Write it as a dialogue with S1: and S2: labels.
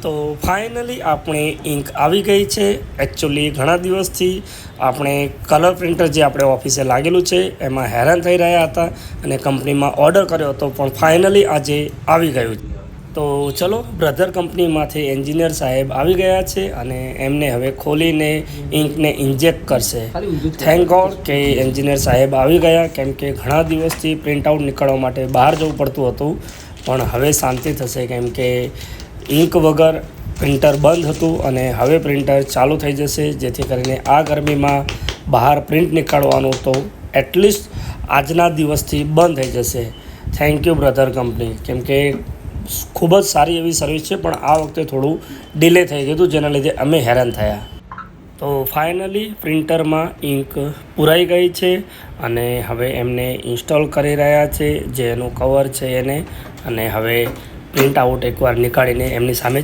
S1: તો ફાઇનલી આપણે ઇંક આવી ગઈ છે. એકચ્યુઅલી ઘણા દિવસથી આપણે કલર પ્રિન્ટર જે આપણે ઓફિસે લાગેલું છે એમાં હેરાન થઈ રહ્યા હતા અને કંપનીમાં ઓર્ડર કર્યો હતો, પણ ફાઇનલી આજે આવી ગયું છે. તો ચલો, બ્રધર કંપનીમાંથી એન્જિનિયર સાહેબ આવી ગયા છે અને એમને હવે ખોલીને ઇંકને ઇન્જેક્ટ કરશે. થેન્ક ગોડ કે એન્જિનિયર સાહેબ આવી ગયા, કેમ કે ઘણા દિવસથી પ્રિન્ટ આઉટ નીકળવા માટે બહાર જવું પડતું હતું. પણ હવે શાંતિ થશે, કેમ કે ઇંક વગર પ્રિન્ટર બંધ હતું અને હવે પ્રિન્ટર ચાલુ થઈ જશે, જેથી કરીને આ ગરમીમાં બહાર પ્રિન્ટ નીકાળવાનું તો એટલીસ્ટ આજના દિવસથી બંધ થઈ જશે. થેન્ક યુ બ્રધર કંપની, કેમ કે ખૂબ જ સારી એવી સર્વિસ છે, પણ આ વખતે થોડું ડિલે થઈ ગયું હતું, જેના લીધે અમે હેરાન થયા. તો ફાઇનલી પ્રિન્ટરમાં ઇંક પૂરાઈ ગઈ છે અને હવે એમને ઇન્સ્ટોલ કરી રહ્યા છે, જે એનું કવર છે એને, અને હવે પ્રિન્ટ આઉટ એકવાર નીકાળીને એમની સામે